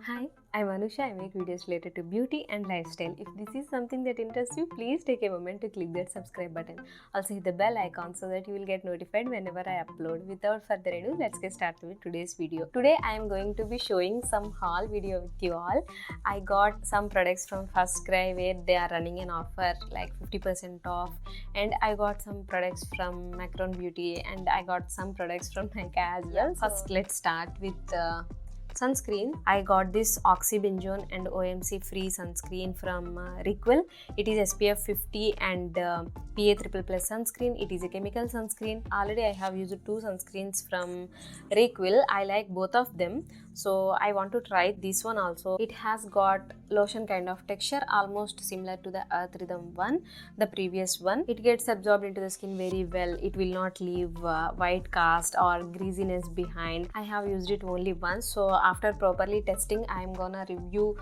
Hi, I'm Anusha. I make videos related to beauty and lifestyle. If this is something that interests you, please take a moment to click that subscribe button. Also hit the bell icon so that you will get notified whenever I upload. Without further ado, let's get started with today's video. Today I am going to be showing some haul video with you all. I got some products from First Cry where they are running an offer like 50% off, and I got some products from Macron Beauty, and I got some products from Nykaa as well. First, let's start with sunscreen. I got this oxybenzone and OMC free sunscreen from Requel. It is SPF 50 and PA++ sunscreen. It is a chemical sunscreen. Already I have used two sunscreens from Requel. I like both of them, so I want to try this one also. It has got lotion kind of texture, almost similar to the Earth Rhythm one, the previous one. It gets absorbed into the skin very well. It will not leave white cast or greasiness behind. I have used it only once, so after properly testing, I am gonna review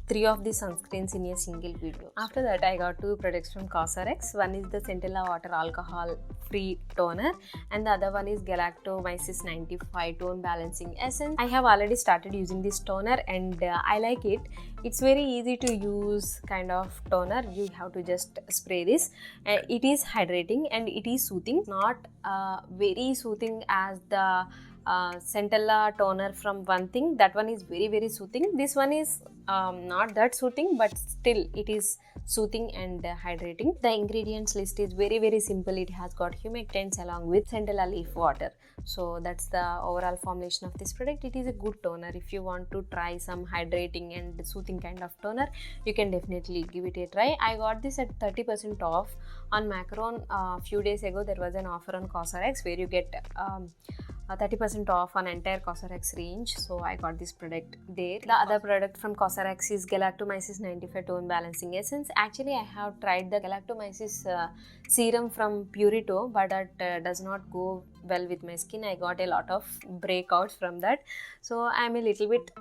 3 of the sunscreens in a single video. After that, I got 2 products from Cosrx. One is the Centella Water Alcohol Free Toner, and the other one is Galactomyces 95 Tone Balancing Essence. I have already started using this toner, and I like it. It's very easy to use kind of toner. You have to just spray this. It is hydrating and it is soothing. Not very soothing as the Centella toner from One Thing. That one is very soothing. This one is not that soothing, but still it is soothing and hydrating. The ingredients list is very simple. It has got humectants along with Centella leaf water. So that's the overall formulation of this product. It is a good toner. If you want to try some hydrating and soothing kind of toner, you can definitely give it a try. I got this at 30% off on Macron. A few days ago there was an offer on Cosrx where you get 30% off on entire Cosrx range, so I got this product there. The other product from Cosrx is Galactomyces 95 Tone Balancing Essence. Actually, I have tried the Galactomyces serum from Purito, but that does not go well with my skin. I got a lot of breakouts from that, so I'm a little bit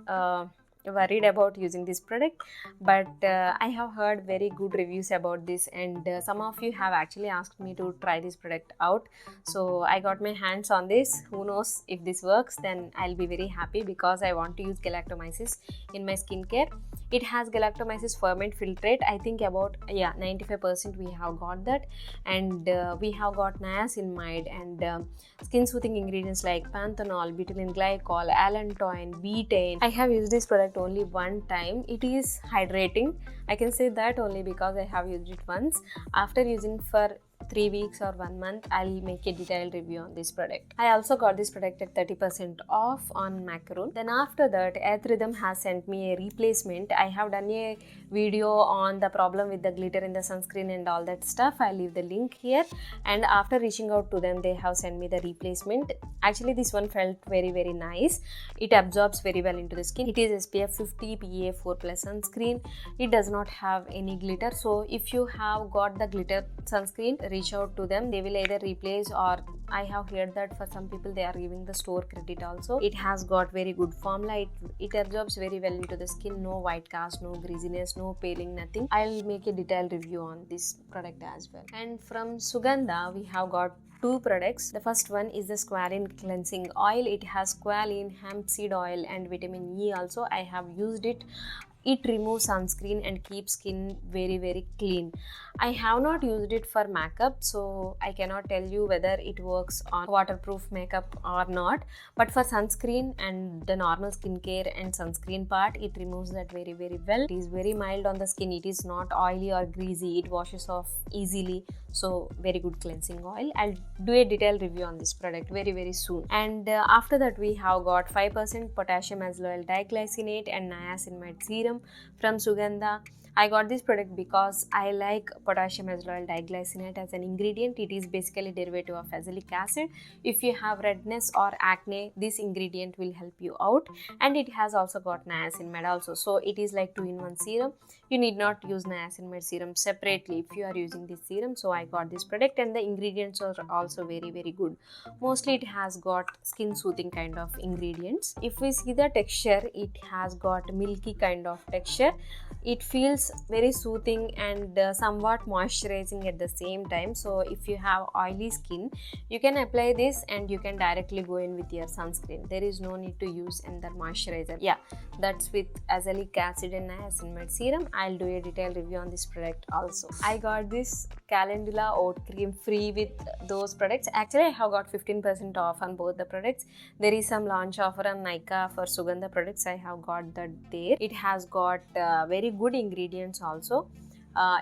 worried about using this product, but I have heard very good reviews about this, and some of you have actually asked me to try this product out, so I got my hands on this. Who knows, if this works, then I'll be very happy because I want to use Galactomyces in my skincare. It has Galactomyces ferment filtrate. I think about 95% we have got that, and we have got niacinamide and skin soothing ingredients like panthenol, butylene glycol, allantoin, betaine. I have used this product only one time. It is hydrating. I can say that only because I have used it once. After using for 3 weeks or 1 month, I'll make a detailed review on this product. I also got this product at 30% off on Macron. Then after that, Earth Rhythm has sent me a replacement. I have done a video on the problem with the glitter in the sunscreen and all that stuff. I'll leave the link here. And after reaching out to them, they have sent me the replacement. Actually, this one felt very nice. It absorbs very well into the skin. It is SPF 50 PA++ sunscreen. It does not have any glitter. So if you have got the glitter sunscreen, reach out to them. They will either replace, or I have heard that for some people they are giving the store credit also. It has got very good formula. It absorbs very well into the skin. No white cast, no greasiness, no paling, nothing. I'll make a detailed review on this product as well. And from Sugandha, we have got 2 products. The first one is the Squalene Cleansing Oil. It has squalene, hemp seed oil and vitamin E also. I have used it. It removes sunscreen and keeps skin very clean. I have not used it for makeup, so I cannot tell you whether it works on waterproof makeup or not, but for sunscreen and the normal skincare and sunscreen part, it removes that very well. It is very mild on the skin. It is not oily or greasy. It washes off easily, so very good cleansing oil. I'll do a detailed review on this product very soon. And after that, we have got 5% potassium azelaic diglycinate and niacinamide serum from Sugandha. I got this product because I like potassium azelaic diglycinate as an ingredient. It is basically derivative of azelaic acid. If you have redness or acne, this ingredient will help you out. And it has also got niacinamide also. So it is like 2-in-1 serum. You need not use niacinamide serum separately if you are using this serum. So I got this product, and the ingredients are also very good. Mostly it has got skin soothing kind of ingredients. If we see the texture, it has got milky kind of soft texture. It feels very soothing and somewhat moisturizing at the same time. So if you have oily skin, you can apply this and you can directly go in with your sunscreen. There is no need to use another moisturizer. Yeah, that's with azelaic acid and niacinamide serum. I'll do a detailed review on this product also. I got this Calendula oat cream free with those products. Actually, I have got 15% off on both the products. There is some launch offer on Nykaa for Sugandha products. I have got that there. It has got very good ingredients also.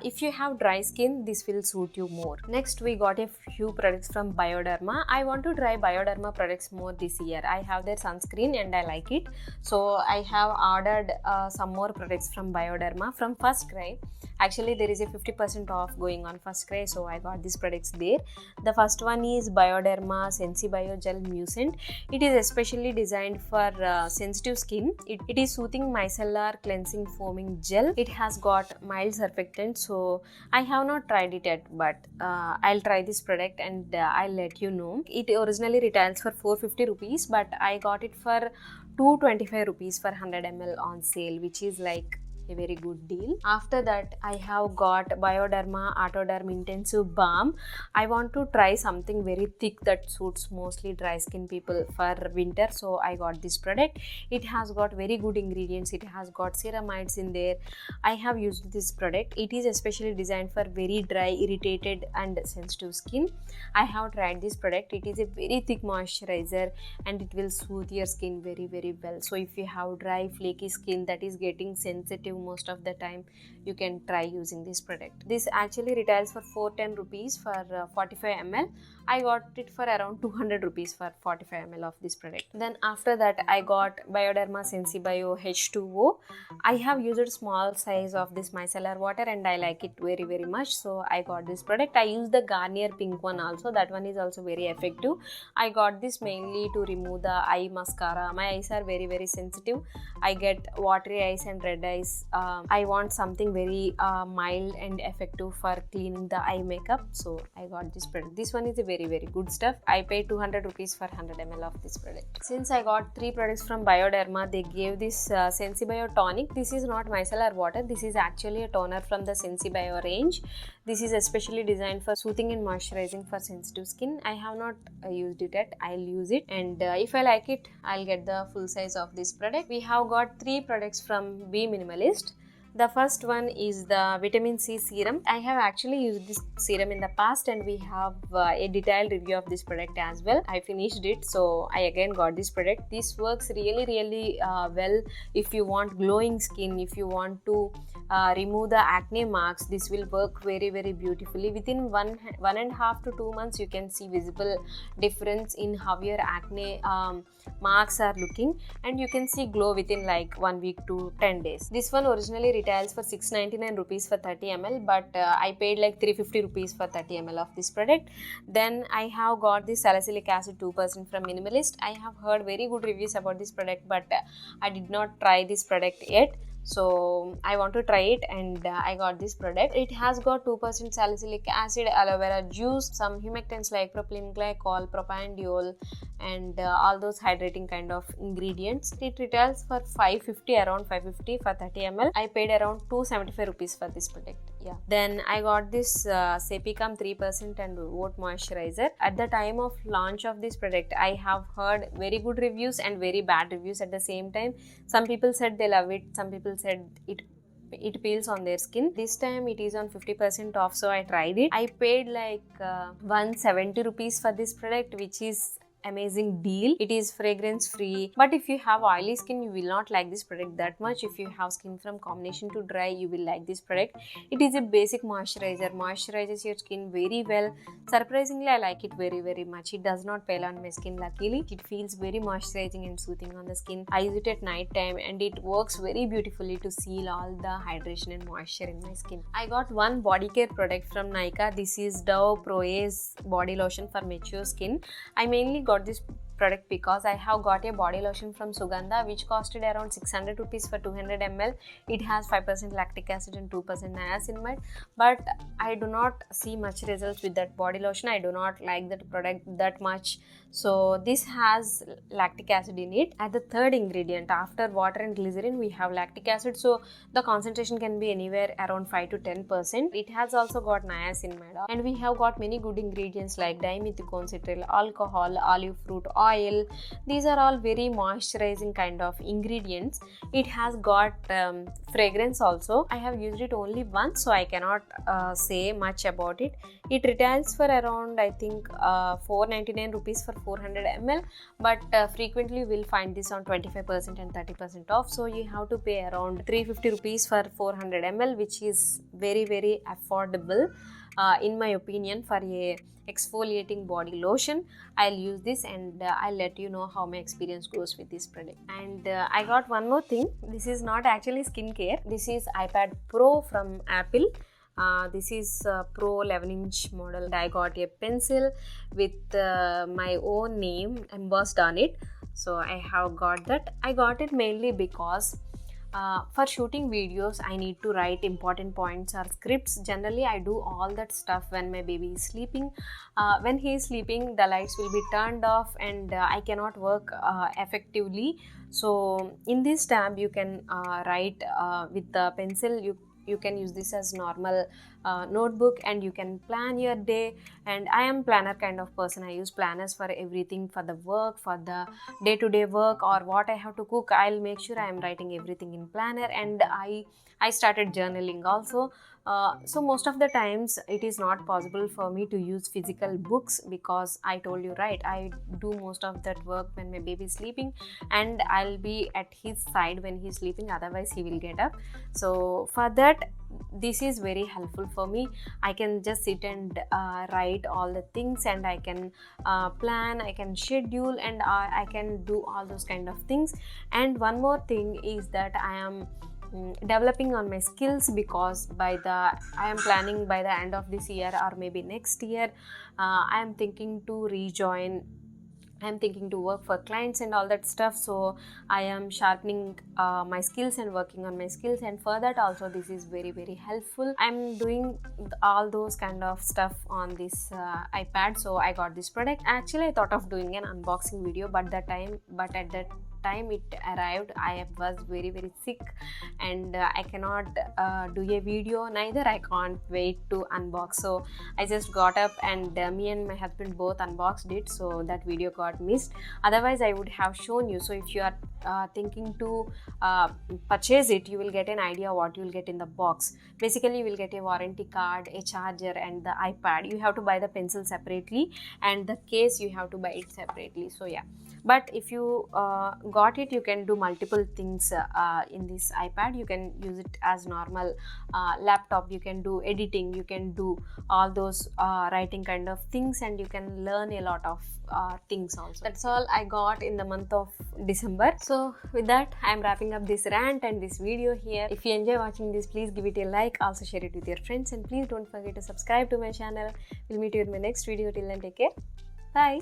If you have dry skin, this will suit you more. Next, we got a few products from Bioderma. I want to try Bioderma products more this year. I have their sunscreen and I like it. So I have ordered some more products from Bioderma from First Cry. Actually, there is a 50% off going on First Cry, so I got these products there. The first one is Bioderma Sensibio Gel Mucent. It is especially designed for sensitive skin. It is soothing micellar cleansing foaming gel. It has got mild surfactant, so I have not tried it yet, but I'll try this product and I'll let you know. It originally retails for 450 rupees, but I got it for 225 rupees for 100 ml on sale, which is like a very good deal. After that, I have got Bioderma Autoderm Intensive Balm. I want to try something very thick that suits mostly dry skin people for winter, so I got this product. It has got very good ingredients. It has got ceramides in there. I have used this product. It is especially designed for very dry, irritated and sensitive skin. I have tried this product. It is a very thick moisturizer and it will soothe your skin very well. So if you have dry flaky skin that is getting sensitive most of the time, you can try using this product. This actually retails for 410 rupees for 45 ml. I got it for around 200 rupees for 45 ml of this product. Then after that, I got Bioderma Sensibio H2O. I have used small size of this micellar water and I like it very much, so I got this product. I use the Garnier pink one also. That one is also very effective. I got this mainly to remove the eye mascara. My eyes are very sensitive. I get watery eyes and red eyes. I want something very mild and effective for cleaning the eye makeup, so I got this product. This one is a very good stuff. I paid 200 rupees for 100 ml of this product. Since I got 3 products from Bioderma, they gave this Sensibio tonic. This is not micellar water. This is actually a toner from the Sensibio range. This is especially designed for soothing and moisturizing for sensitive skin. I have not used it yet. I'll use it, and if I like it, I'll get the full size of this product. We have got 3 products from Be Minimalist. The first one is the vitamin C serum. I have actually used this serum in the past and we have a detailed review of this product as well. I finished it, so I again got this product. This works really well if you want glowing skin, if you want to remove the acne marks. This will work very beautifully. Within 1.5 to 2 months, you can see visible difference in how your acne marks are looking, and you can see glow within like 1 week to 10 days. This one originally retails for 699 rupees for 30 ml, but I paid like 350 rupees for 30 ml of this product. Then I have got this salicylic acid 2% from Minimalist. I have heard very good reviews about this product, but I did not try this product yet. So I want to try it, and I got this product. It has got 2% salicylic acid, aloe vera juice, some humectants like propylene glycol, propanediol, and all those hydrating kind of ingredients. It retails for 550, around 550 for 30 ml. I paid around 275 rupees for this product. Yeah. Then I got this Cepicam 3% and Oat Moisturizer. At the time of launch of this product, I have heard very good reviews and very bad reviews at the same time. Some people said they love it, some people said it peels on their skin. This time it is on 50% off, so I tried it. I paid like 170 rupees for this product, which is amazing deal. It is fragrance free, but if you have oily skin, you will not like this product that much. If you have skin from combination to dry, you will like this product. It is a basic moisturizer, moisturizes your skin very well. Surprisingly, I like it very much. It does not peel on my skin, luckily. It feels very moisturizing and soothing on the skin. I use it at night time and it works very beautifully to seal all the hydration and moisture in my skin. I got one body care product from Nykaa. This is Dove Pro-Ace body lotion for mature skin. I mainly got this product because I have got a body lotion from Sugandha which costed around 600 rupees for 200 ml. It has 5% lactic acid and 2% niacinamide, but I do not see much results with that body lotion. I do not like that product that much, So this has lactic acid in it. At the third ingredient, after water and glycerin, we have lactic acid. So the concentration can be anywhere around 5 to 10%. It has also got niacinamide, and we have got many good ingredients like dimethicone citral, alcohol, olive fruit oil. These are all very moisturizing kind of ingredients. It has got fragrance also. I have used it only once, so I cannot say much about it. It retails for around, I think, 499 rupees for 400 ml, but frequently we'll find this on 25% and 30% off. So you have to pay around 350 rupees for 400 ml, which is very affordable in my opinion for a exfoliating body lotion. I'll use this, and I'll let you know how my experience goes with this product. And I got one more thing. This is not actually skincare. This is iPad Pro from Apple. This is Pro 11-inch model. I got a pencil with my own name embossed on it. So I have got that. I got it mainly because for shooting videos, I need to write important points or scripts. Generally, I do all that stuff when my baby is sleeping. When he is sleeping, the lights will be turned off, and I cannot work effectively. So in this tab, you can write with the pencil. You can use this as normal notebook, and you can plan your day. And I am planner kind of person. I use planners for everything, for the work, for the day-to-day work, or what I have to cook. I'll make sure I am writing everything in planner. And I started journaling also. So most of the times it is not possible for me to use physical books, because I told you, right, I do most of that work when my baby is sleeping, and I'll be at his side when he's sleeping, otherwise he will get up. So for that, this is very helpful for me. I can just sit and write all the things, and I can plan, I can schedule, and I can do all those kind of things. And one more thing is that I am developing on my skills, because I am planning by the end of this year or maybe next year, I am thinking to rejoin. I'm thinking to work for clients and all that stuff. So I am sharpening my skills and working on my skills, and for that also this is very helpful. I'm doing all those kind of stuff on this iPad. So I got this product. Actually, I thought of doing an unboxing video, but at that time it arrived, I was very sick, and I cannot do a video, neither I can't wait to unbox. So I just got up, and me and my husband both unboxed it, so that video got missed. Otherwise I would have shown you. So if you are thinking to purchase it, you will get an idea what you will get in the box. Basically, you will get a warranty card, a charger, and the iPad. You have to buy the pencil separately, and the case you have to buy it separately. So yeah, but if you got it, you can do multiple things in this iPad. You can use it as normal laptop. You can do editing, you can do all those writing kind of things, and you can learn a lot of things also. That's all I got in the month of December. So with that, I am wrapping up this rant and this video here. If you enjoy watching this, please give it a like, also share it with your friends, and please don't forget to subscribe to my channel. We'll meet you in my next video. Till then, take care. Bye.